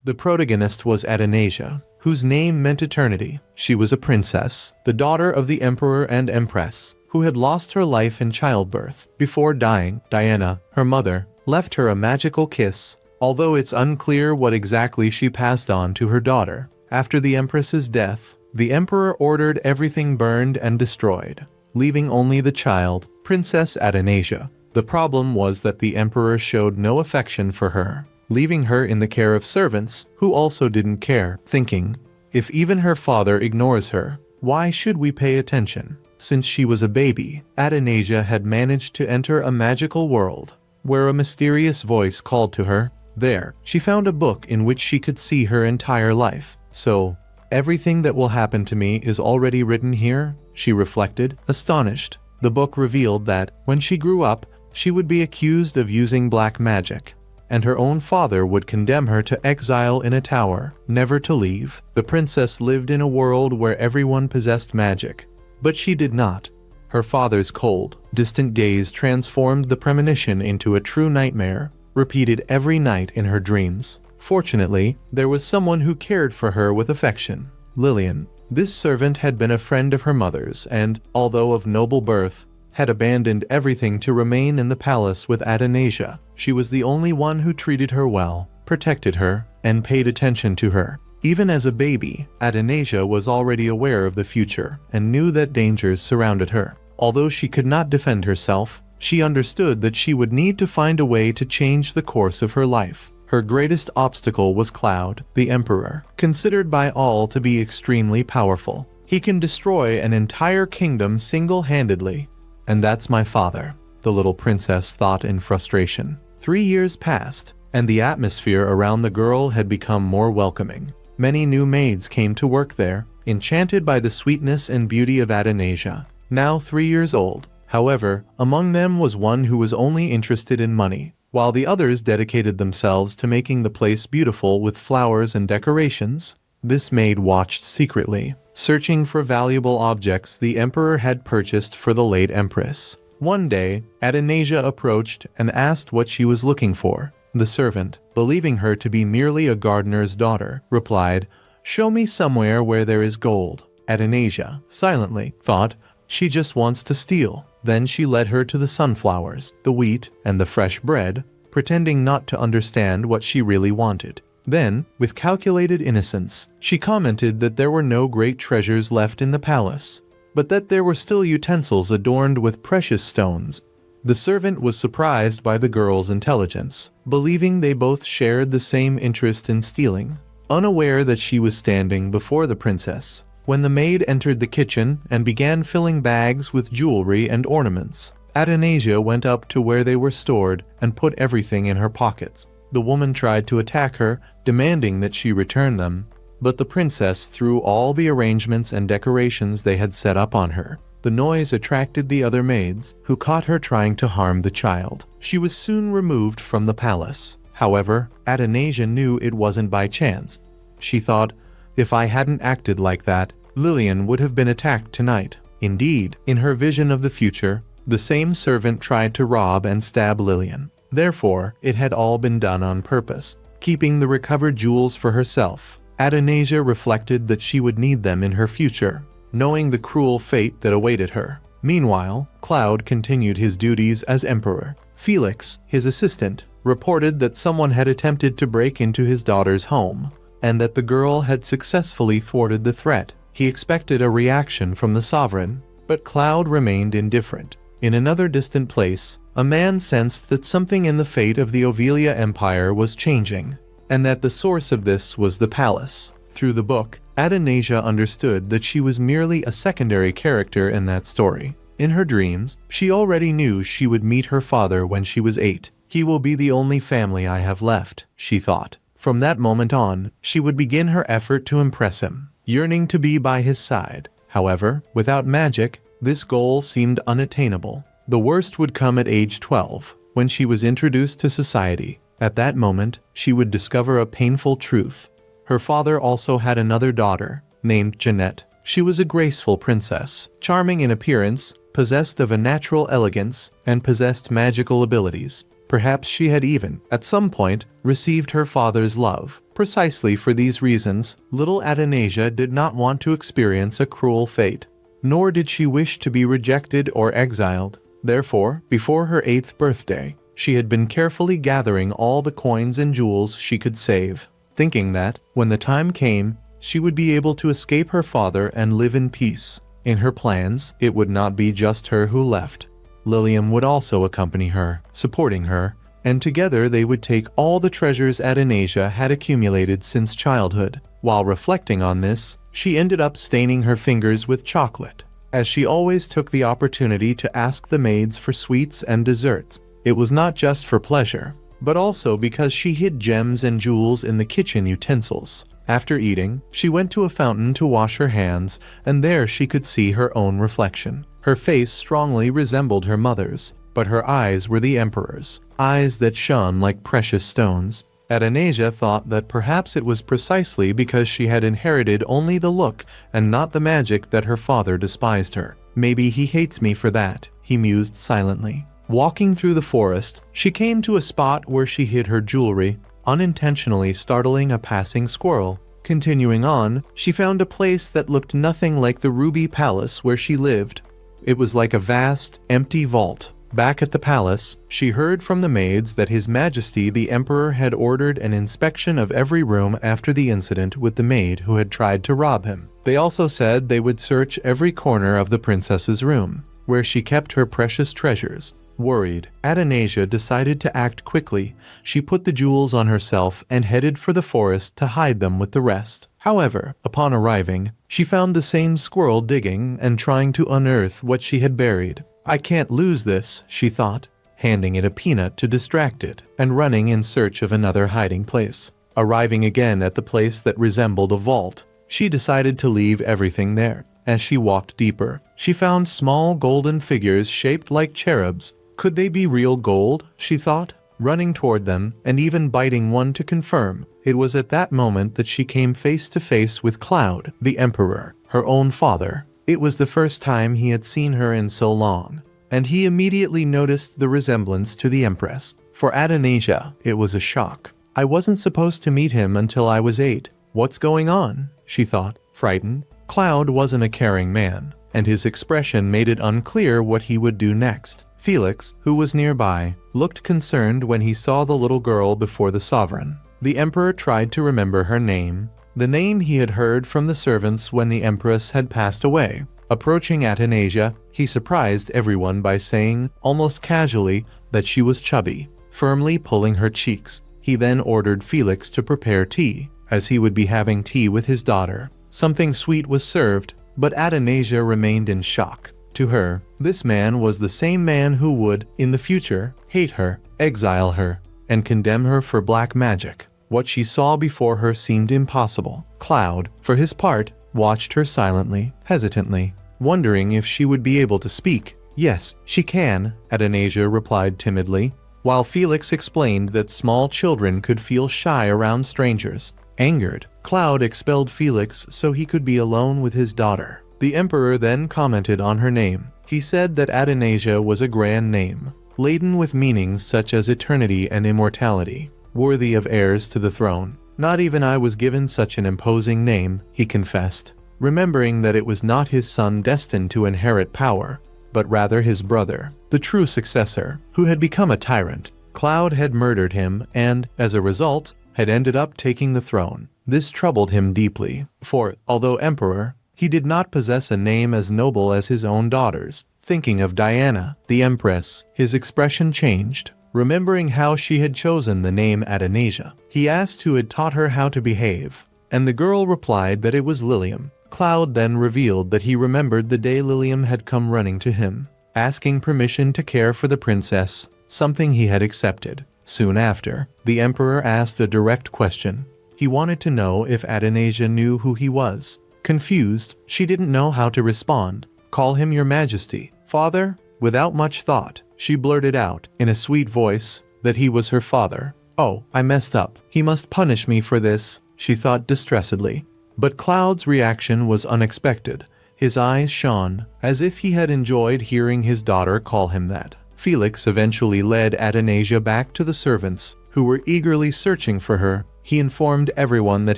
The protagonist was Athanasia, whose name meant eternity. She was a princess, the daughter of the emperor and empress, who had lost her life in childbirth. Before dying, Diana, her mother, left her a magical kiss, although it's unclear what exactly she passed on to her daughter. After the empress's death, the emperor ordered everything burned and destroyed, leaving only the child, Princess Athanasia. The problem was that the emperor showed no affection for her, leaving her in the care of servants who also didn't care, thinking, if even her father ignores her, why should we pay attention? Since she was a baby, Athanasia had managed to enter a magical world, where a mysterious voice called to her. There, she found a book in which she could see her entire life. So, everything that will happen to me is already written here, she reflected, astonished. The book revealed that, when she grew up, she would be accused of using black magic, and her own father would condemn her to exile in a tower, never to leave. The princess lived in a world where everyone possessed magic, but she did not. Her father's cold, distant gaze transformed the premonition into a true nightmare, repeated every night in her dreams. Fortunately, there was someone who cared for her with affection. Lillian. This servant had been a friend of her mother's and, although of noble birth, had abandoned everything to remain in the palace with Athanasia. She was the only one who treated her well, protected her, and paid attention to her. Even as a baby, Athanasia was already aware of the future and knew that dangers surrounded her. Although she could not defend herself, she understood that she would need to find a way to change the course of her life. Her greatest obstacle was Claude, the emperor, considered by all to be extremely powerful. He can destroy an entire kingdom single-handedly. And that's my father, the little princess thought in frustration. 3 years passed, and the atmosphere around the girl had become more welcoming. Many new maids came to work there, enchanted by the sweetness and beauty of Athanasia, now 3 years old. However, among them was one who was only interested in money, while the others dedicated themselves to making the place beautiful with flowers and decorations. This maid watched secretly, searching for valuable objects the emperor had purchased for the late empress. One day, Athanasia approached and asked what she was looking for. The servant, believing her to be merely a gardener's daughter, replied, "Show me somewhere where there is gold." Athanasia, silently, thought, "She just wants to steal." Then she led her to the sunflowers, the wheat, and the fresh bread, pretending not to understand what she really wanted. Then, with calculated innocence, she commented that there were no great treasures left in the palace, but that there were still utensils adorned with precious stones. The servant was surprised by the girl's intelligence, believing they both shared the same interest in stealing, unaware that she was standing before the princess. When the maid entered the kitchen and began filling bags with jewelry and ornaments, Athanasia went up to where they were stored and put everything in her pockets. The woman tried to attack her, demanding that she return them, but the princess threw all the arrangements and decorations they had set up on her. The noise attracted the other maids, who caught her trying to harm the child. She was soon removed from the palace. However, Athanasia knew it wasn't by chance. She thought, if I hadn't acted like that, Lillian would have been attacked tonight. Indeed, in her vision of the future, the same servant tried to rob and stab Lillian. Therefore, it had all been done on purpose, keeping the recovered jewels for herself. Athanasia reflected that she would need them in her future, knowing the cruel fate that awaited her. Meanwhile, Claude continued his duties as emperor. Felix, his assistant, reported that someone had attempted to break into his daughter's home, and that the girl had successfully thwarted the threat. He expected a reaction from the sovereign, but Claude remained indifferent. In another distant place, a man sensed that something in the fate of the Obelia Empire was changing, and that the source of this was the palace. Through the book, Athanasia understood that she was merely a secondary character in that story. In her dreams, she already knew she would meet her father when she was 8. He will be the only family I have left, she thought. From that moment on, she would begin her effort to impress him, yearning to be by his side. However, without magic, this goal seemed unattainable. The worst would come at age 12, when she was introduced to society. At that moment, she would discover a painful truth. Her father also had another daughter, named Jeanette. She was a graceful princess, charming in appearance, possessed of a natural elegance, and possessed magical abilities. Perhaps she had even, at some point, received her father's love. Precisely for these reasons, little Athanasia did not want to experience a cruel fate. Nor did she wish to be rejected or exiled. Therefore, before her 8th birthday, she had been carefully gathering all the coins and jewels she could save, thinking that, when the time came, she would be able to escape her father and live in peace. In her plans, it would not be just her who left. Lilium would also accompany her, supporting her, and together they would take all the treasures Athanasia had accumulated since childhood. While reflecting on this, she ended up staining her fingers with chocolate, as she always took the opportunity to ask the maids for sweets and desserts. It was not just for pleasure, but also because she hid gems and jewels in the kitchen utensils. After eating, she went to a fountain to wash her hands, and there she could see her own reflection. Her face strongly resembled her mother's, but her eyes were the emperor's, eyes that shone like precious stones. Athanasia thought that perhaps it was precisely because she had inherited only the look and not the magic that her father despised her. Maybe he hates me for that, he mused silently. Walking through the forest, she came to a spot where she hid her jewelry, unintentionally startling a passing squirrel. Continuing on, she found a place that looked nothing like the ruby palace where she lived. It was like a vast, empty vault. Back at the palace, she heard from the maids that His Majesty the Emperor had ordered an inspection of every room after the incident with the maid who had tried to rob him. They also said they would search every corner of the princess's room, where she kept her precious treasures. Worried, Athanasia decided to act quickly. She put the jewels on herself and headed for the forest to hide them with the rest. However, upon arriving, she found the same squirrel digging and trying to unearth what she had buried. I can't lose this, she thought, handing it a peanut to distract it, and running in search of another hiding place. Arriving again at the place that resembled a vault, she decided to leave everything there. As she walked deeper, she found small golden figures shaped like cherubs. Could they be real gold, she thought, running toward them and even biting one to confirm. It was at that moment that she came face to face with Claude, the emperor, her own father. It was the first time he had seen her in so long, and he immediately noticed the resemblance to the empress. For Athanasia, it was a shock. I wasn't supposed to meet him until I was 8. What's going on? She thought, frightened. Claude wasn't a caring man, and his expression made it unclear what he would do next. Felix, who was nearby, looked concerned when he saw the little girl before the sovereign. The emperor tried to remember her name, the name he had heard from the servants when the empress had passed away. Approaching Athanasia, he surprised everyone by saying, almost casually, that she was chubby, firmly pulling her cheeks. He then ordered Felix to prepare tea, as he would be having tea with his daughter. Something sweet was served, but Athanasia remained in shock. To her, this man was the same man who would, in the future, hate her, exile her, and condemn her for black magic. What she saw before her seemed impossible. Claude, for his part, watched her silently, hesitantly, wondering if she would be able to speak. Yes, she can, Athanasia replied timidly, while Felix explained that small children could feel shy around strangers. Angered, Claude expelled Felix so he could be alone with his daughter. The emperor then commented on her name. He said that Athanasia was a grand name, laden with meanings such as eternity and immortality, worthy of heirs to the throne. Not even I was given such an imposing name, he confessed, remembering that it was not his son destined to inherit power, but rather his brother, the true successor, who had become a tyrant. Claude had murdered him and, as a result, had ended up taking the throne. This troubled him deeply, for, although emperor, he did not possess a name as noble as his own daughter's. Thinking of Diana, the empress, his expression changed. Remembering how she had chosen the name Athanasia, he asked who had taught her how to behave, and the girl replied that it was Lilium. Claude then revealed that he remembered the day Lilium had come running to him, asking permission to care for the princess, something he had accepted. Soon after, the emperor asked a direct question. He wanted to know if Athanasia knew who he was. Confused, she didn't know how to respond. Call him your majesty, father? Without much thought, she blurted out, in a sweet voice, that he was her father. Oh, I messed up. He must punish me for this, she thought distressedly. But Claude's reaction was unexpected. His eyes shone, as if he had enjoyed hearing his daughter call him that. Felix eventually led Athanasia back to the servants, who were eagerly searching for her. he informed everyone that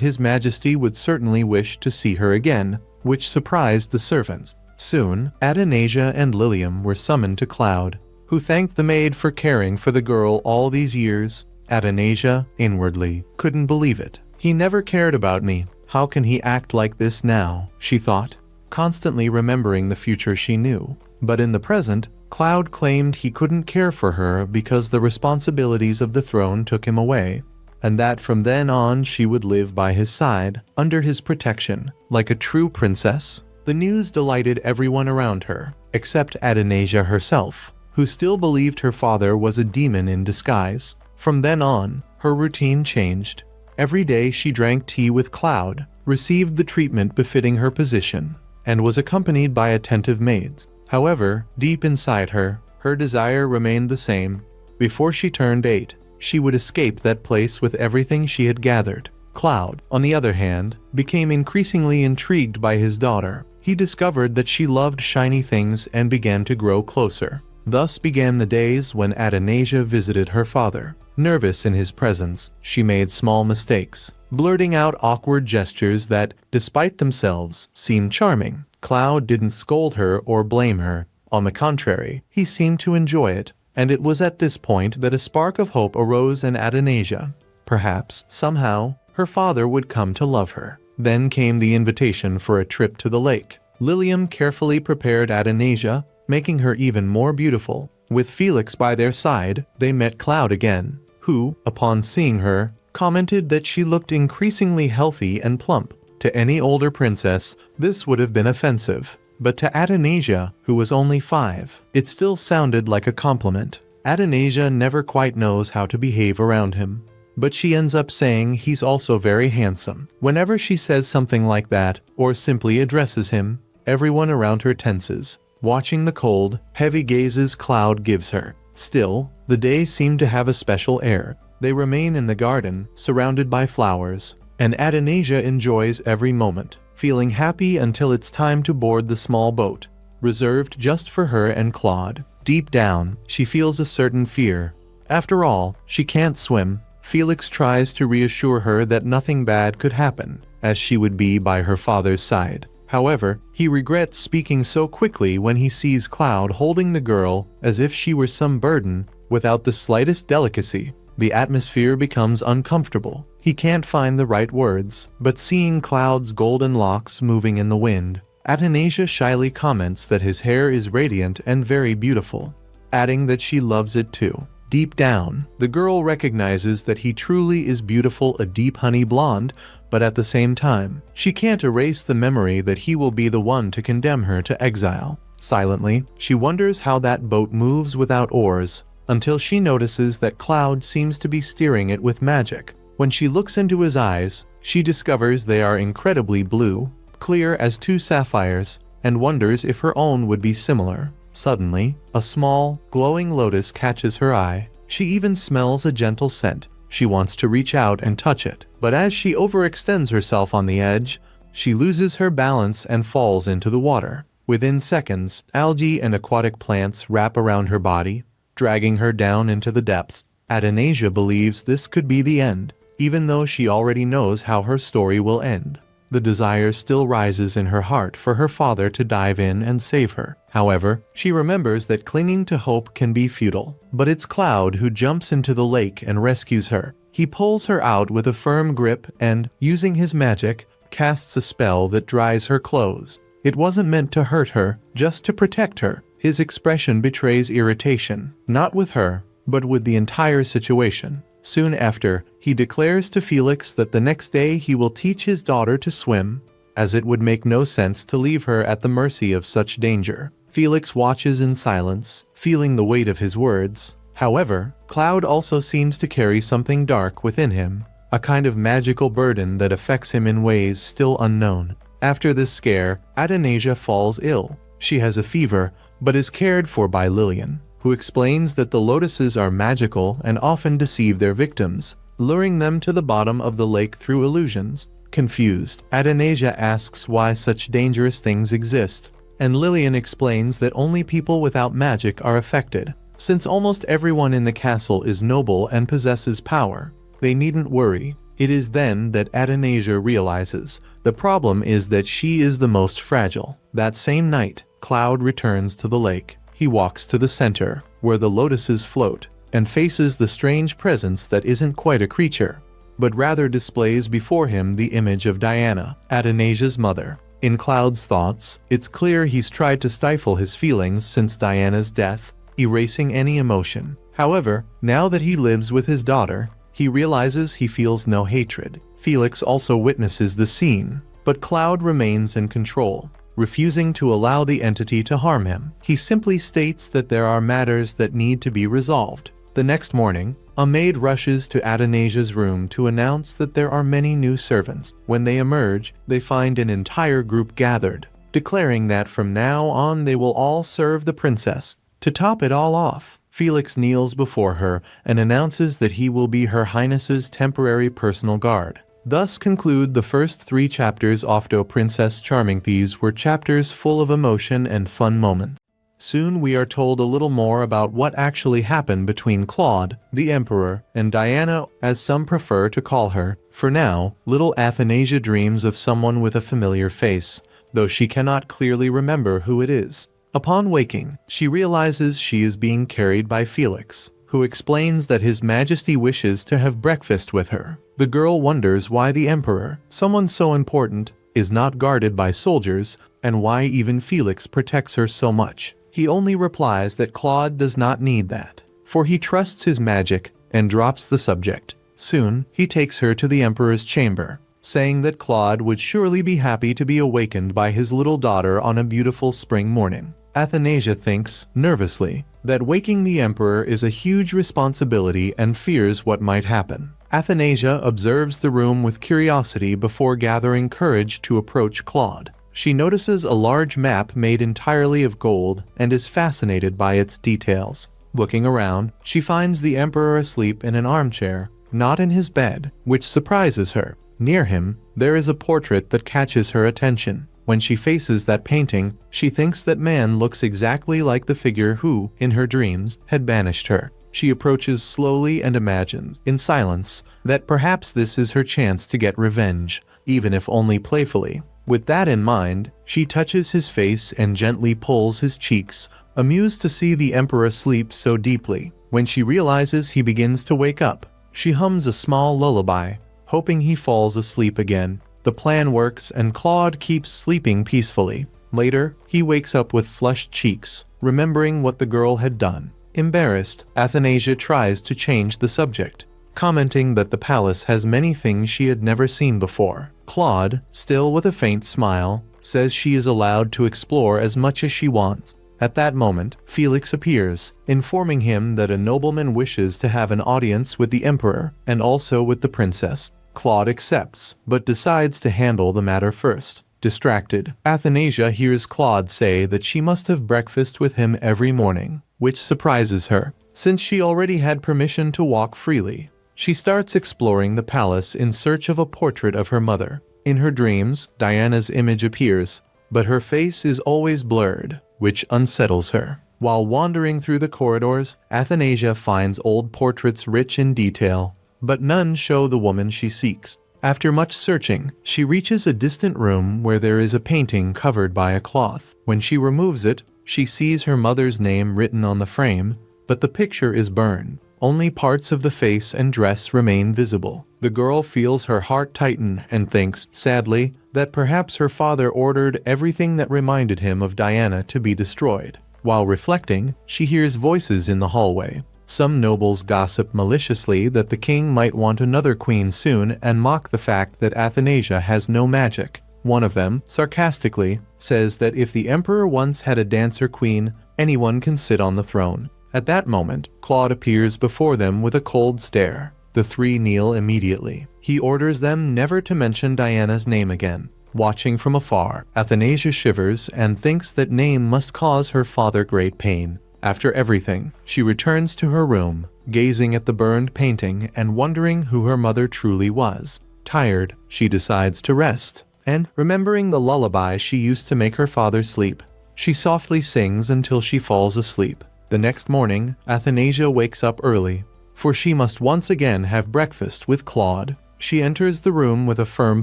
His Majesty would certainly wish to see her again, which surprised the servants. Soon, Athanasia and Lilium were summoned to Claude, who thanked the maid for caring for the girl all these years. Athanasia, inwardly, couldn't believe it. He never cared about me. How can he act like this now? She thought, constantly remembering the future she knew. But in the present, Claude claimed he couldn't care for her because the responsibilities of the throne took him away, and that from then on she would live by his side, under his protection, like a true princess. The news delighted everyone around her, except Athanasia herself, who still believed her father was a demon in disguise. From then on, her routine changed. Every day she drank tea with Claude, received the treatment befitting her position, and was accompanied by attentive maids. However, deep inside her, her desire remained the same. Before she turned 8, she would escape that place with everything she had gathered. Claude, on the other hand, became increasingly intrigued by his daughter. He discovered that she loved shiny things and began to grow closer. Thus began the days when Athanasia visited her father. Nervous in his presence, she made small mistakes, blurting out awkward gestures that, despite themselves, seemed charming. Claude didn't scold her or blame her. On the contrary, he seemed to enjoy it, and it was at this point that a spark of hope arose in Athanasia. Perhaps, somehow, her father would come to love her. Then came the invitation for a trip to the lake. Lilium carefully prepared Athanasia, making her even more beautiful. With Felix by their side, they met Claude again, who, upon seeing her, commented that she looked increasingly healthy and plump. To any older princess, this would have been offensive, but to Athanasia, who was only 5, it still sounded like a compliment. Athanasia never quite knows how to behave around him, but she ends up saying he's also very handsome. Whenever she says something like that, or simply addresses him, everyone around her tenses, watching the cold, heavy gazes Claude gives her. Still, the day seemed to have a special air. They remain in the garden, surrounded by flowers, and Athanasia enjoys every moment, feeling happy until it's time to board the small boat, reserved just for her and Claude. Deep down, she feels a certain fear. After all, she can't swim. Felix tries to reassure her that nothing bad could happen, as she would be by her father's side. However, he regrets speaking so quickly when he sees Claude holding the girl as if she were some burden, without the slightest delicacy. The atmosphere becomes uncomfortable. He can't find the right words, but seeing Claude's golden locks moving in the wind, Athanasia shyly comments that his hair is radiant and very beautiful, adding that she loves it too. Deep down, the girl recognizes that he truly is beautiful, a deep honey blonde, but at the same time, she can't erase the memory that he will be the one to condemn her to exile. Silently, she wonders how that boat moves without oars, until she notices that Claude seems to be steering it with magic. When she looks into his eyes, she discovers they are incredibly blue, clear as 2 sapphires, and wonders if her own would be similar. Suddenly, a small, glowing lotus catches her eye. She even smells a gentle scent. She wants to reach out and touch it, but as she overextends herself on the edge, she loses her balance and falls into the water. Within seconds, algae and aquatic plants wrap around her body, dragging her down into the depths. Athanasia believes this could be the end, even though she already knows how her story will end. The desire still rises in her heart for her father to dive in and save her. However, she remembers that clinging to hope can be futile. But it's Claude who jumps into the lake and rescues her. He pulls her out with a firm grip and, using his magic, casts a spell that dries her clothes. It wasn't meant to hurt her, just to protect her. His expression betrays irritation, not with her, but with the entire situation. Soon after, he declares to Felix that the next day he will teach his daughter to swim, as it would make no sense to leave her at the mercy of such danger. Felix watches in silence, feeling the weight of his words. However, Claude also seems to carry something dark within him, a kind of magical burden that affects him in ways still unknown. After this scare, Athanasia falls ill. She has a fever, but is cared for by Lilian, who explains that the lotuses are magical and often deceive their victims, luring them to the bottom of the lake through illusions. Confused, Athanasia asks why such dangerous things exist, and Lilian explains that only people without magic are affected. Since almost everyone in the castle is noble and possesses power, they needn't worry. It is then that Athanasia realizes the problem is that she is the most fragile. That same night, Claude returns to the lake. He walks to the center, where the lotuses float, and faces the strange presence that isn't quite a creature, but rather displays before him the image of Diana, Athanasia's mother. In Claude's thoughts, it's clear he's tried to stifle his feelings since Diana's death, erasing any emotion. However, now that he lives with his daughter, he realizes he feels no hatred. Felix also witnesses the scene, but Claude remains in control, refusing to allow the entity to harm him. He simply states that there are matters that need to be resolved. The next morning, a maid rushes to Athanasia's room to announce that there are many new servants. When they emerge, they find an entire group gathered, declaring that from now on they will all serve the princess. To top it all off, Felix kneels before her and announces that he will be Her Highness's temporary personal guard. Thus conclude the first 3 chapters of Princess Charming. These were chapters full of emotion and fun moments. Soon we are told a little more about what actually happened between Claude, the Emperor, and Diana, as some prefer to call her. For now, little Athanasia dreams of someone with a familiar face, though she cannot clearly remember who it is. Upon waking, she realizes she is being carried by Felix, who explains that His Majesty wishes to have breakfast with her. The girl wonders why the Emperor, someone so important, is not guarded by soldiers, and why even Felix protects her so much. He only replies that Claude does not need that, for he trusts his magic, and drops the subject. Soon, he takes her to the Emperor's chamber, saying that Claude would surely be happy to be awakened by his little daughter on a beautiful spring morning. Athanasia thinks, nervously, that waking the Emperor is a huge responsibility and fears what might happen. Athanasia observes the room with curiosity before gathering courage to approach Claude. She notices a large map made entirely of gold and is fascinated by its details. Looking around, she finds the Emperor asleep in an armchair, not in his bed, which surprises her. Near him, there is a portrait that catches her attention. When she faces that painting, she thinks that man looks exactly like the figure who, in her dreams, had banished her. She approaches slowly and imagines, in silence, that perhaps this is her chance to get revenge, even if only playfully. With that in mind, she touches his face and gently pulls his cheeks, amused to see the Emperor sleep so deeply. When she realizes he begins to wake up, she hums a small lullaby, hoping he falls asleep again. The plan works and Claude keeps sleeping peacefully. Later, he wakes up with flushed cheeks, remembering what the girl had done. Embarrassed, Athanasia tries to change the subject, commenting that the palace has many things she had never seen before. Claude, still with a faint smile, says she is allowed to explore as much as she wants. At that moment, Felix appears, informing him that a nobleman wishes to have an audience with the Emperor and also with the princess. Claude accepts, but decides to handle the matter first. Distracted, Athanasia hears Claude say that she must have breakfast with him every morning, which surprises her, since she already had permission to walk freely. She starts exploring the palace in search of a portrait of her mother. In her dreams, Diana's image appears, but her face is always blurred, which unsettles her. While wandering through the corridors, Athanasia finds old portraits rich in detail, but none show the woman she seeks. After much searching, she reaches a distant room where there is a painting covered by a cloth. When she removes it, she sees her mother's name written on the frame, but the picture is burned. Only parts of the face and dress remain visible. The girl feels her heart tighten and thinks, sadly, that perhaps her father ordered everything that reminded him of Diana to be destroyed. While reflecting, she hears voices in the hallway. Some nobles gossip maliciously that the king might want another queen soon and mock the fact that Athanasia has no magic. One of them, sarcastically, says that if the emperor once had a dancer queen, anyone can sit on the throne. At that moment, Claude appears before them with a cold stare. The three kneel immediately. He orders them never to mention Diana's name again. Watching from afar, Athanasia shivers and thinks that name must cause her father great pain. After everything, she returns to her room, gazing at the burned painting and wondering who her mother truly was. Tired, she decides to rest, and, remembering the lullaby she used to make her father sleep, she softly sings until she falls asleep. The next morning, Athanasia wakes up early, for she must once again have breakfast with Claude. She enters the room with a firm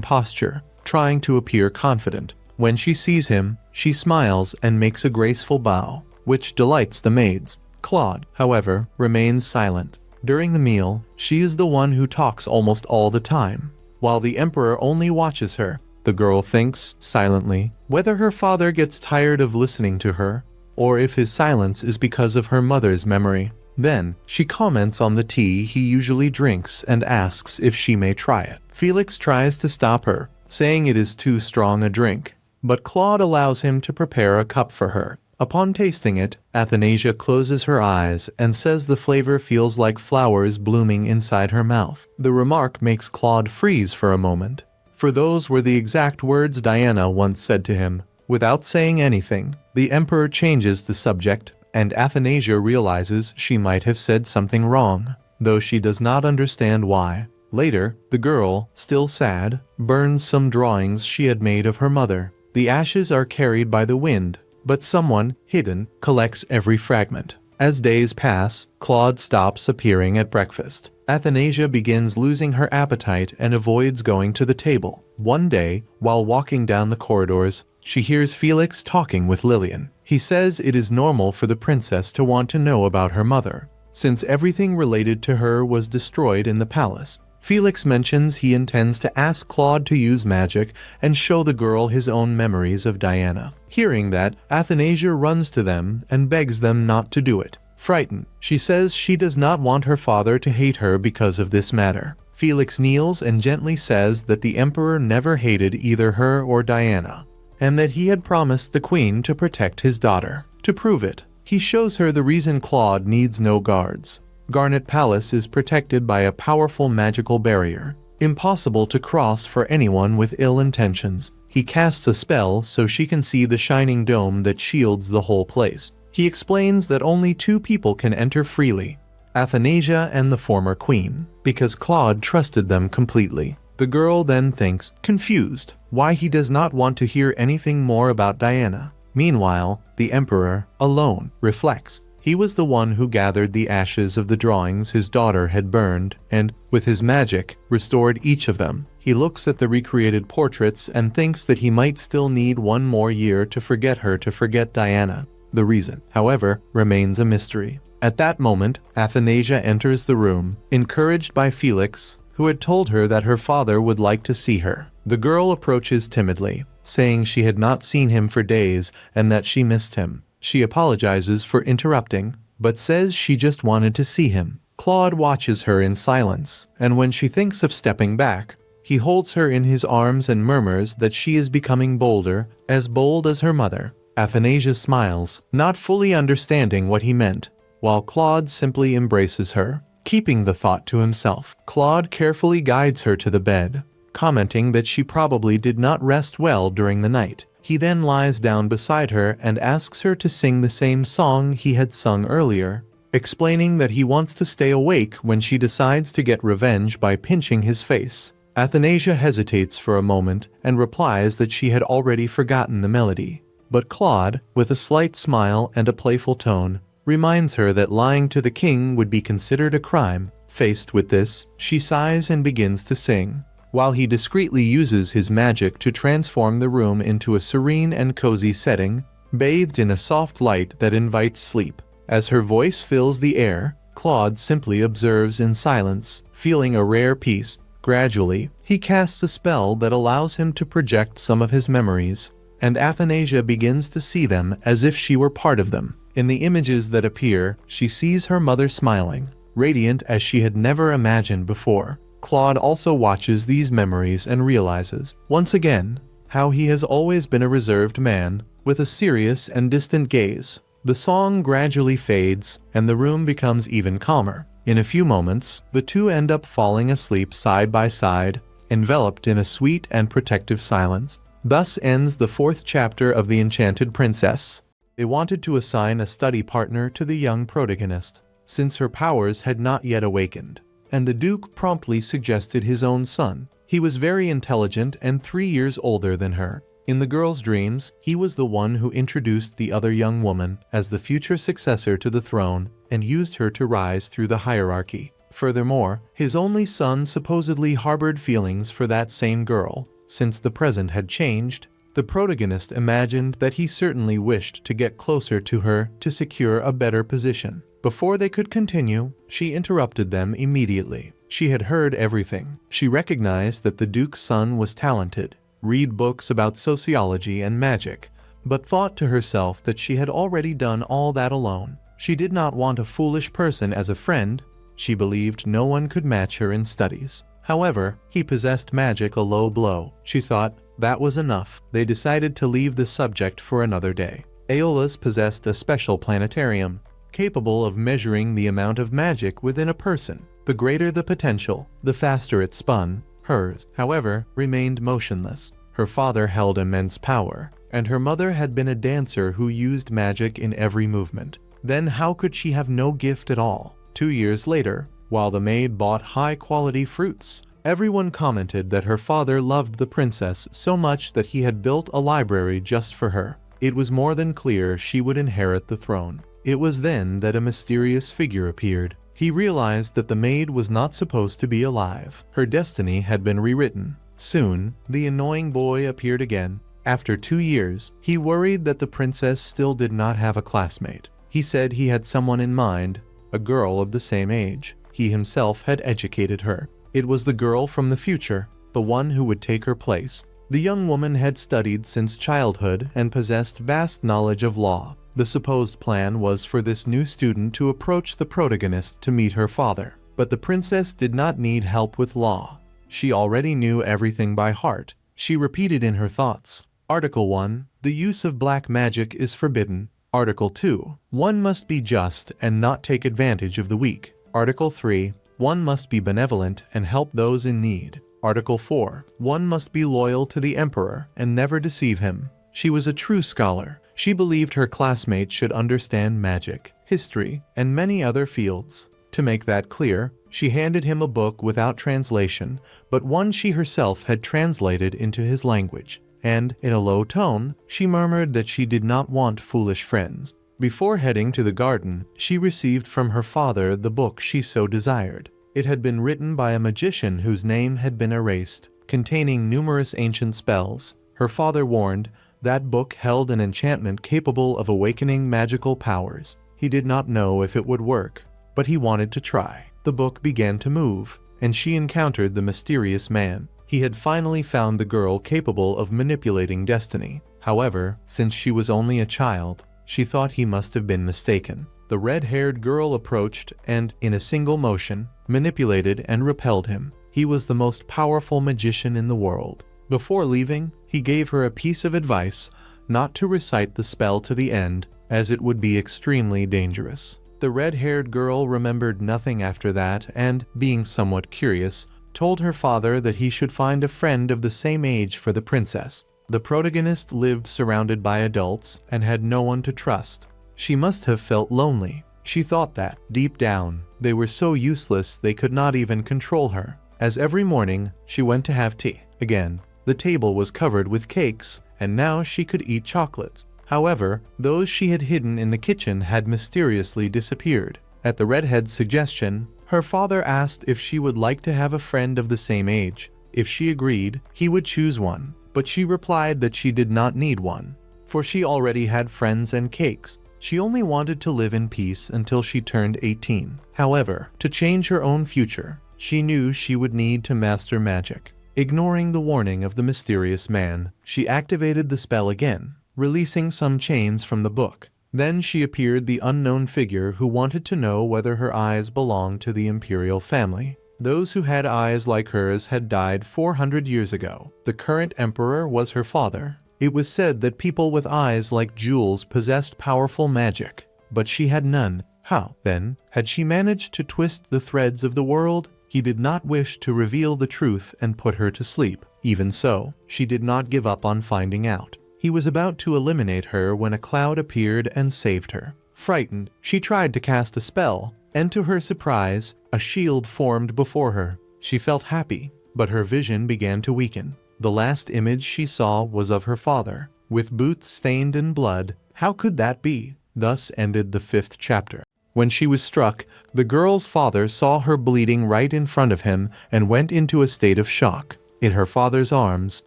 posture, trying to appear confident. When she sees him, she smiles and makes a graceful bow, which delights the maids. Claude, however, remains silent. During the meal, she is the one who talks almost all the time, while the emperor only watches her. The girl thinks, silently, whether her father gets tired of listening to her, or if his silence is because of her mother's memory. Then, she comments on the tea he usually drinks and asks if she may try it. Felix tries to stop her, saying it is too strong a drink, but Claude allows him to prepare a cup for her. Upon tasting it, Athanasia closes her eyes and says the flavor feels like flowers blooming inside her mouth. The remark makes Claude freeze for a moment, for those were the exact words Diana once said to him. Without saying anything, the emperor changes the subject, and Athanasia realizes she might have said something wrong, though she does not understand why. Later, the girl, still sad, burns some drawings she had made of her mother. The ashes are carried by the wind, but someone, hidden, collects every fragment. As days pass, Claude stops appearing at breakfast. Athanasia begins losing her appetite and avoids going to the table. One day, while walking down the corridors, she hears Felix talking with Lillian. He says it is normal for the princess to want to know about her mother, since everything related to her was destroyed in the palace. Felix mentions he intends to ask Claude to use magic and show the girl his own memories of Diana. Hearing that, Athanasia runs to them and begs them not to do it. Frightened, she says she does not want her father to hate her because of this matter. Felix kneels and gently says that the emperor never hated either her or Diana, and that he had promised the queen to protect his daughter. To prove it, he shows her the reason Claude needs no guards. Garnet Palace is protected by a powerful magical barrier, impossible to cross for anyone with ill intentions. He casts a spell so she can see the shining dome that shields the whole place. He explains that only two people can enter freely, Athanasia and the former queen, because Claude trusted them completely. The girl then thinks, confused, why he does not want to hear anything more about Diana. Meanwhile, the emperor, alone, reflects. He was the one who gathered the ashes of the drawings his daughter had burned and, with his magic, restored each of them. He looks at the recreated portraits and thinks that he might still need one more year to forget her to forget Diana. The reason, however, remains a mystery. At that moment, Athanasia enters the room, encouraged by Felix, who had told her that her father would like to see her. The girl approaches timidly, saying she had not seen him for days and that she missed him. She apologizes for interrupting, but says she just wanted to see him. Claude watches her in silence, and when she thinks of stepping back, he holds her in his arms and murmurs that she is becoming bolder, as bold as her mother. Athanasia smiles, not fully understanding what he meant, while Claude simply embraces her, keeping the thought to himself. Claude carefully guides her to the bed, commenting that she probably did not rest well during the night. He then lies down beside her and asks her to sing the same song he had sung earlier, explaining that he wants to stay awake when she decides to get revenge by pinching his face. Athanasia hesitates for a moment and replies that she had already forgotten the melody. But Claude, with a slight smile and a playful tone, reminds her that lying to the king would be considered a crime. Faced with this, she sighs and begins to sing, while he discreetly uses his magic to transform the room into a serene and cozy setting, bathed in a soft light that invites sleep. As her voice fills the air, Claude simply observes in silence, feeling a rare peace. Gradually, he casts a spell that allows him to project some of his memories, and Athanasia begins to see them as if she were part of them. In the images that appear, she sees her mother smiling, radiant as she had never imagined before. Claude also watches these memories and realizes, once again, how he has always been a reserved man, with a serious and distant gaze. The song gradually fades, and the room becomes even calmer. In a few moments, the two end up falling asleep side by side, enveloped in a sweet and protective silence. Thus ends the 4th chapter of The Enchanted Princess. They wanted to assign a study partner to the young protagonist, since her powers had not yet awakened, and the Duke promptly suggested his own son. He was very intelligent and 3 years older than her. In the girl's dreams, he was the one who introduced the other young woman as the future successor to the throne and used her to rise through the hierarchy. Furthermore, his only son supposedly harbored feelings for that same girl. Since the present had changed, the protagonist imagined that he certainly wished to get closer to her to secure a better position. Before they could continue, she interrupted them immediately. She had heard everything. She recognized that the Duke's son was talented, read books about sociology and magic, but thought to herself that she had already done all that alone. She did not want a foolish person as a friend. She believed no one could match her in studies. However, he possessed magic a low blow. She thought that was enough. They decided to leave the subject for another day. Aeolus possessed a special planetarium, capable of measuring the amount of magic within a person. The greater the potential, the faster it spun. Hers, however, remained motionless. Her father held immense power, and her mother had been a dancer who used magic in every movement. Then how could she have no gift at all? 2 years later, while the maid bought high-quality fruits, everyone commented that her father loved the princess so much that he had built a library just for her. It was more than clear she would inherit the throne. It was then that a mysterious figure appeared. He realized that the maid was not supposed to be alive. Her destiny had been rewritten. Soon, the annoying boy appeared again. After 2 years, he worried that the princess still did not have a classmate. He said he had someone in mind, a girl of the same age. He himself had educated her. It was the girl from the future, the one who would take her place. The young woman had studied since childhood and possessed vast knowledge of law. The supposed plan was for this new student to approach the protagonist to meet her father. But the princess did not need help with law. She already knew everything by heart. She repeated in her thoughts. Article 1. The use of black magic is forbidden. Article 2. One must be just and not take advantage of the weak. Article 3. One must be benevolent and help those in need. Article 4. One must be loyal to the emperor and never deceive him. She was a true scholar. She believed her classmates should understand magic, history, and many other fields. To make that clear, she handed him a book without translation, but one she herself had translated into his language. And, in a low tone, she murmured that she did not want foolish friends. Before heading to the garden, she received from her father the book she so desired. It had been written by a magician whose name had been erased, containing numerous ancient spells. Her father warned, that book held an enchantment capable of awakening magical powers. He did not know if it would work, but he wanted to try. The book began to move, and she encountered the mysterious man. He had finally found the girl capable of manipulating destiny. However, since she was only a child, she thought he must have been mistaken. The red-haired girl approached and, in a single motion, manipulated and repelled him. He was the most powerful magician in the world. Before leaving, he gave her a piece of advice not to recite the spell to the end, as it would be extremely dangerous. The red-haired girl remembered nothing after that and, being somewhat curious, told her father that he should find a friend of the same age for the princess. The protagonist lived surrounded by adults and had no one to trust. She must have felt lonely. She thought that, deep down, they were so useless they could not even control her. As every morning, she went to have tea. Again, the table was covered with cakes, and now she could eat chocolates. However, those she had hidden in the kitchen had mysteriously disappeared. At the redhead's suggestion, her father asked if she would like to have a friend of the same age. If she agreed, he would choose one, but she replied that she did not need one, for she already had friends and cakes. She only wanted to live in peace until she turned 18. However, to change her own future, she knew she would need to master magic. Ignoring the warning of the mysterious man, she activated the spell again, releasing some chains from the book. Then she appeared the unknown figure who wanted to know whether her eyes belonged to the imperial family. Those who had eyes like hers had died 400 years ago. The current emperor was her father. It was said that people with eyes like jewels possessed powerful magic, but she had none. How, then, had she managed to twist the threads of the world? He did not wish to reveal the truth and put her to sleep. Even so, she did not give up on finding out. He was about to eliminate her when a cloud appeared and saved her. Frightened, she tried to cast a spell, and to her surprise, a shield formed before her. She felt happy, but her vision began to weaken. The last image she saw was of her father, with boots stained in blood. How could that be? Thus ended the 5th chapter. When she was struck, the girl's father saw her bleeding right in front of him and went into a state of shock. In her father's arms,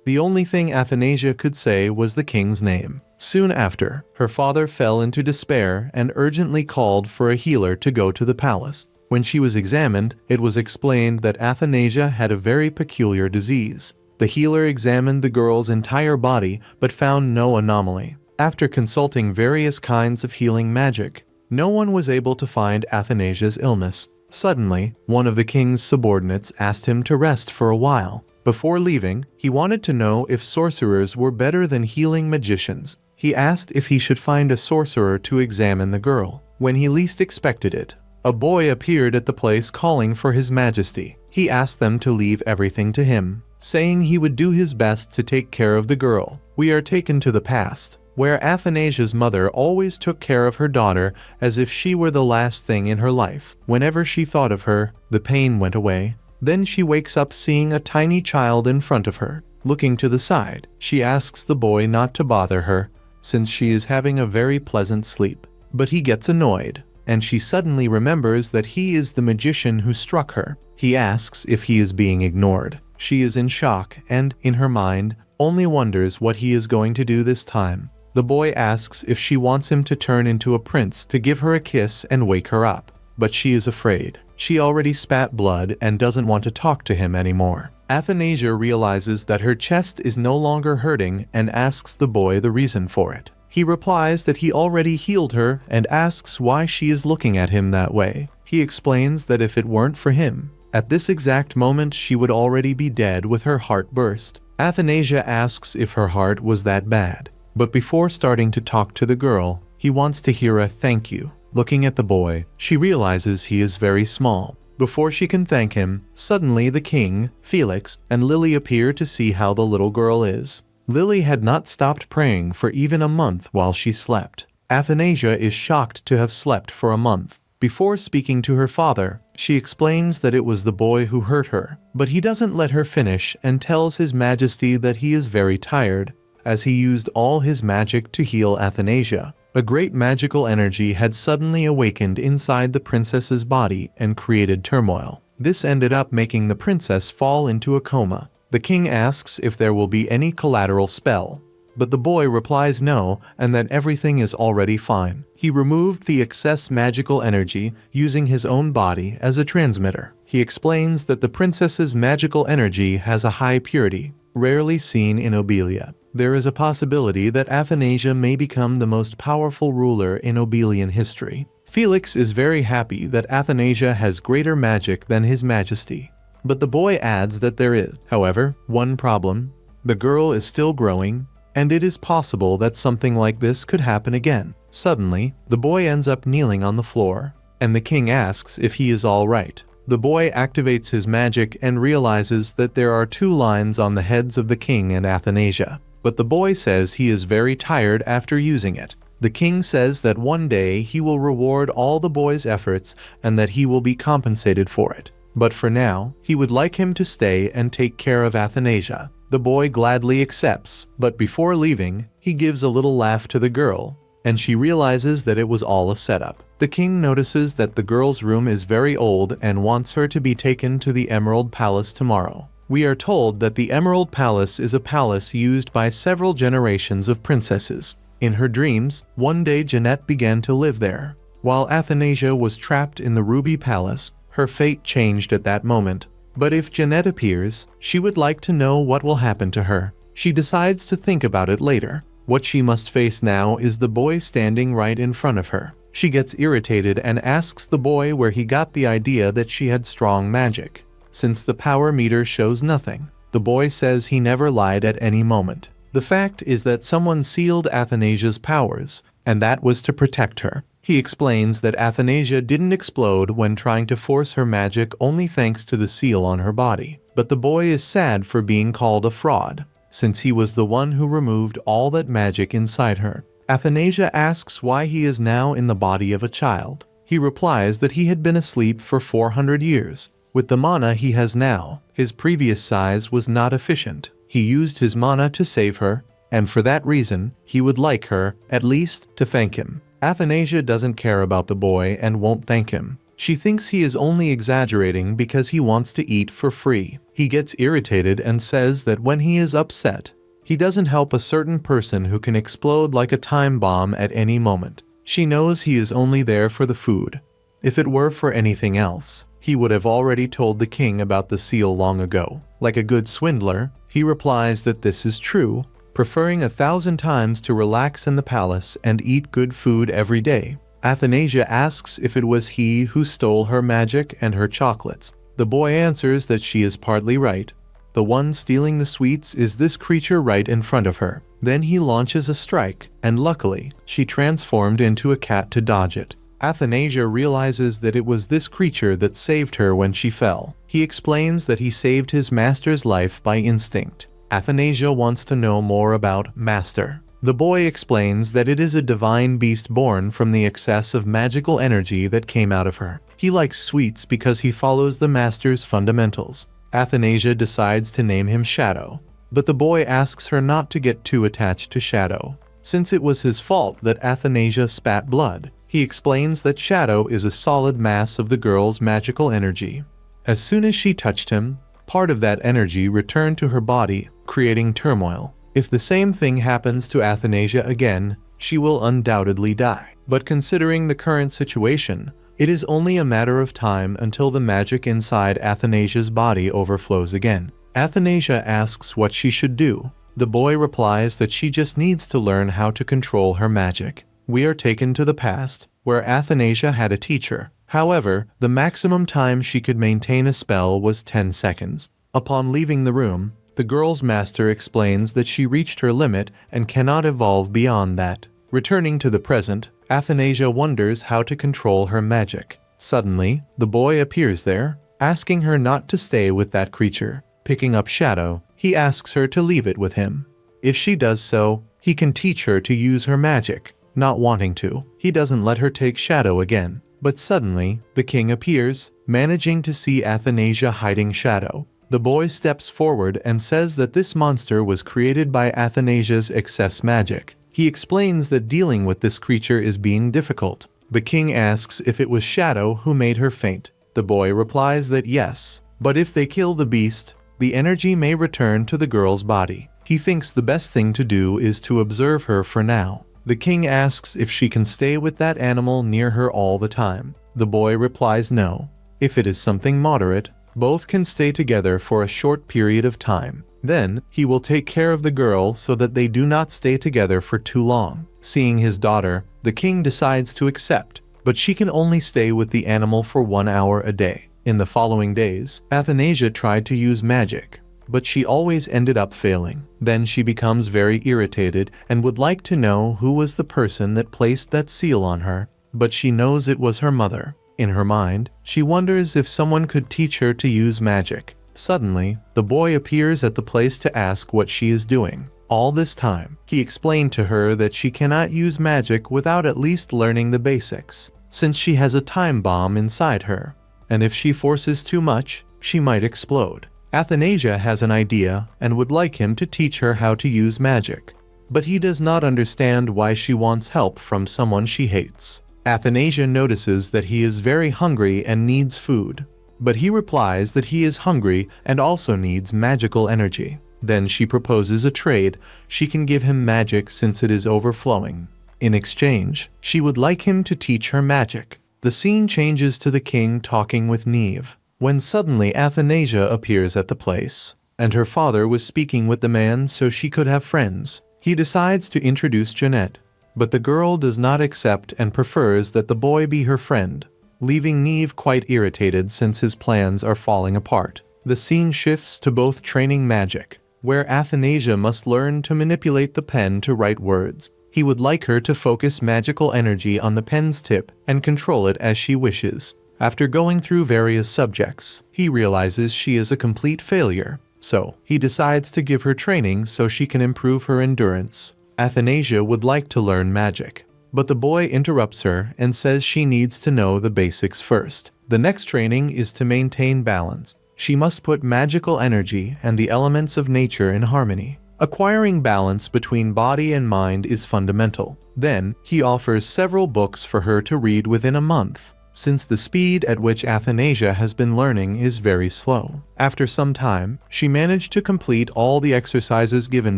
the only thing Athanasia could say was the king's name. Soon after, her father fell into despair and urgently called for a healer to go to the palace. When she was examined, it was explained that Athanasia had a very peculiar disease. The healer examined the girl's entire body but found no anomaly. After consulting various kinds of healing magic, no one was able to find Athanasia's illness. Suddenly, one of the king's subordinates asked him to rest for a while. Before leaving, he wanted to know if sorcerers were better than healing magicians. He asked if he should find a sorcerer to examine the girl. When he least expected it, a boy appeared at the place calling for His Majesty. He asked them to leave everything to him, saying he would do his best to take care of the girl. We are taken to the past, where Athanasia's mother always took care of her daughter as if she were the last thing in her life. Whenever she thought of her, the pain went away. Then she wakes up seeing a tiny child in front of her. Looking to the side, she asks the boy not to bother her, since she is having a very pleasant sleep. But he gets annoyed, and she suddenly remembers that he is the magician who struck her. He asks if he is being ignored. She is in shock and, in her mind, only wonders what he is going to do this time. The boy asks if she wants him to turn into a prince to give her a kiss and wake her up. But she is afraid. She already spat blood and doesn't want to talk to him anymore. Athanasia realizes that her chest is no longer hurting and asks the boy the reason for it. He replies that he already healed her and asks why she is looking at him that way. He explains that if it weren't for him, at this exact moment she would already be dead with her heart burst. Athanasia asks if her heart was that bad. But before starting to talk to the girl, he wants to hear a thank you. Looking at the boy, she realizes he is very small. Before she can thank him, suddenly the king, Felix, and Lily appear to see how the little girl is. Lily had not stopped praying for even a month while she slept. Athanasia is shocked to have slept for a month. Before speaking to her father, she explains that it was the boy who hurt her, but he doesn't let her finish and tells His Majesty that he is very tired, as he used all his magic to heal Athanasia. A great magical energy had suddenly awakened inside the princess's body and created turmoil. This ended up making the princess fall into a coma. The king asks if there will be any collateral spell, but the boy replies no and that everything is already fine. He removed the excess magical energy using his own body as a transmitter. He explains that the princess's magical energy has a high purity, rarely seen in Obelia. There is a possibility that Athanasia may become the most powerful ruler in Obelian history. Felix is very happy that Athanasia has greater magic than His Majesty. But the boy adds that there is, however, one problem. The girl is still growing, and it is possible that something like this could happen again. Suddenly, the boy ends up kneeling on the floor, and the king asks if he is all right. The boy activates his magic and realizes that there are 2 lines on the heads of the king and Athanasia. But the boy says he is very tired after using it. The king says that one day he will reward all the boy's efforts and that he will be compensated for it. But for now, he would like him to stay and take care of Athanasia. The boy gladly accepts, but before leaving, he gives a little laugh to the girl, and she realizes that it was all a setup. The king notices that the girl's room is very old and wants her to be taken to the Emerald Palace tomorrow. We are told that the Emerald Palace is a palace used by several generations of princesses. In her dreams, one day Jeanette began to live there. While Athanasia was trapped in the Ruby Palace, her fate changed at that moment. But if Jeanette appears, she would like to know what will happen to her. She decides to think about it later. What she must face now is the boy standing right in front of her. She gets irritated and asks the boy where he got the idea that she had strong magic, since the power meter shows nothing. The boy says he never lied at any moment. The fact is that someone sealed Athanasia's powers, and that was to protect her. He explains that Athanasia didn't explode when trying to force her magic only thanks to the seal on her body. But the boy is sad for being called a fraud, since he was the one who removed all that magic inside her. Athanasia asks why he is now in the body of a child. He replies that he had been asleep for 400 years. With the mana he has now, his previous size was not efficient. He used his mana to save her, and for that reason, he would like her, at least, to thank him. Athanasia doesn't care about the boy and won't thank him. She thinks he is only exaggerating because he wants to eat for free. He gets irritated and says that when he is upset, he doesn't help a certain person who can explode like a time bomb at any moment. She knows he is only there for the food. If it were for anything else, he would have already told the king about the seal long ago. Like a good swindler, he replies that this is true, preferring 1,000 times to relax in the palace and eat good food every day. Athanasia asks if it was he who stole her magic and her chocolates. The boy answers that she is partly right. The one stealing the sweets is this creature right in front of her. Then he launches a strike, and luckily, she transformed into a cat to dodge it. Athanasia realizes that it was this creature that saved her when she fell. He explains that he saved his master's life by instinct. Athanasia wants to know more about Master. The boy explains that it is a divine beast born from the excess of magical energy that came out of her. He likes sweets because he follows the master's fundamentals. Athanasia decides to name him Shadow, but the boy asks her not to get too attached to Shadow. Since it was his fault that Athanasia spat blood, he explains that Shadow is a solid mass of the girl's magical energy. As soon as she touched him, part of that energy returned to her body, creating turmoil. If the same thing happens to Athanasia again, she will undoubtedly die. But considering the current situation, it is only a matter of time until the magic inside Athanasia's body overflows again. Athanasia asks what she should do. The boy replies that she just needs to learn how to control her magic. We are taken to the past, where Athanasia had a teacher. However, the maximum time she could maintain a spell was 10 seconds. Upon leaving the room, the girl's master explains that she reached her limit and cannot evolve beyond that. Returning to the present, Athanasia wonders how to control her magic. Suddenly, the boy appears there, asking her not to stay with that creature. Picking up Shadow, he asks her to leave it with him. If she does so, he can teach her to use her magic. Not wanting to, he doesn't let her take Shadow again. But suddenly, the king appears, managing to see Athanasia hiding Shadow. The boy steps forward and says that this monster was created by Athanasia's excess magic. He explains that dealing with this creature is being difficult. The king asks if it was Shadow who made her faint. The boy replies that yes, but if they kill the beast, the energy may return to the girl's body. He thinks the best thing to do is to observe her for now. The king asks if she can stay with that animal near her all the time. The boy replies no. If it is something moderate, both can stay together for a short period of time. Then, he will take care of the girl so that they do not stay together for too long. Seeing his daughter, the king decides to accept, but she can only stay with the animal for 1 hour a day. In the following days, Athanasia tried to use magic, but she always ended up failing. Then she becomes very irritated and would like to know who was the person that placed that seal on her, but she knows it was her mother. In her mind, she wonders if someone could teach her to use magic. Suddenly, the boy appears at the place to ask what she is doing. All this time, he explained to her that she cannot use magic without at least learning the basics, since she has a time bomb inside her, and if she forces too much, she might explode. Athanasia has an idea and would like him to teach her how to use magic, but he does not understand why she wants help from someone she hates. Athanasia notices that he is very hungry and needs food, but he replies that he is hungry and also needs magical energy. Then she proposes a trade. She can give him magic since it is overflowing. In exchange, she would like him to teach her magic. The scene changes to the king talking with Neve, when suddenly Athanasia appears at the place, and her father was speaking with the man so she could have friends. He decides to introduce Jeanette, but the girl does not accept and prefers that the boy be her friend, leaving Neve quite irritated since his plans are falling apart. The scene shifts to both training magic, where Athanasia must learn to manipulate the pen to write words. He would like her to focus magical energy on the pen's tip and control it as she wishes. After going through various subjects, he realizes she is a complete failure, so he decides to give her training so she can improve her endurance. Athanasia would like to learn magic, but the boy interrupts her and says she needs to know the basics first. The next training is to maintain balance. She must put magical energy and the elements of nature in harmony. Acquiring balance between body and mind is fundamental. Then, he offers several books for her to read within a month, since the speed at which Athanasia has been learning is very slow. After some time, she managed to complete all the exercises given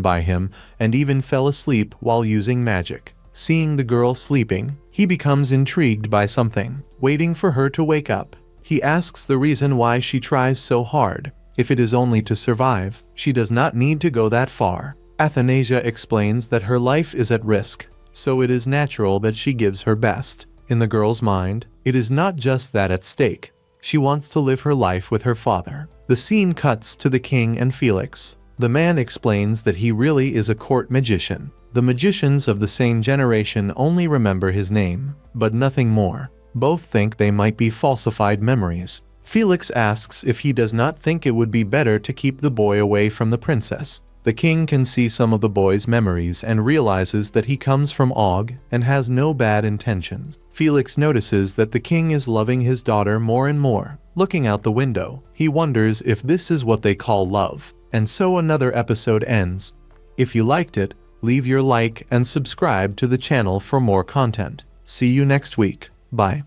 by him and even fell asleep while using magic. Seeing the girl sleeping, he becomes intrigued by something, waiting for her to wake up. He asks the reason why she tries so hard. If it is only to survive, she does not need to go that far. Athanasia explains that her life is at risk, so it is natural that she gives her best. In the girl's mind, it is not just that at stake. She wants to live her life with her father. The scene cuts to the king and Felix. The man explains that he really is a court magician. The magicians of the same generation only remember his name, but nothing more. Both think they might be falsified memories. Felix asks if he does not think it would be better to keep the boy away from the princess. The king can see some of the boy's memories and realizes that he comes from Og and has no bad intentions. Felix notices that the king is loving his daughter more and more. Looking out the window, he wonders if this is what they call love. And so another episode ends. If you liked it, leave your like and subscribe to the channel for more content. See you next week. Bye.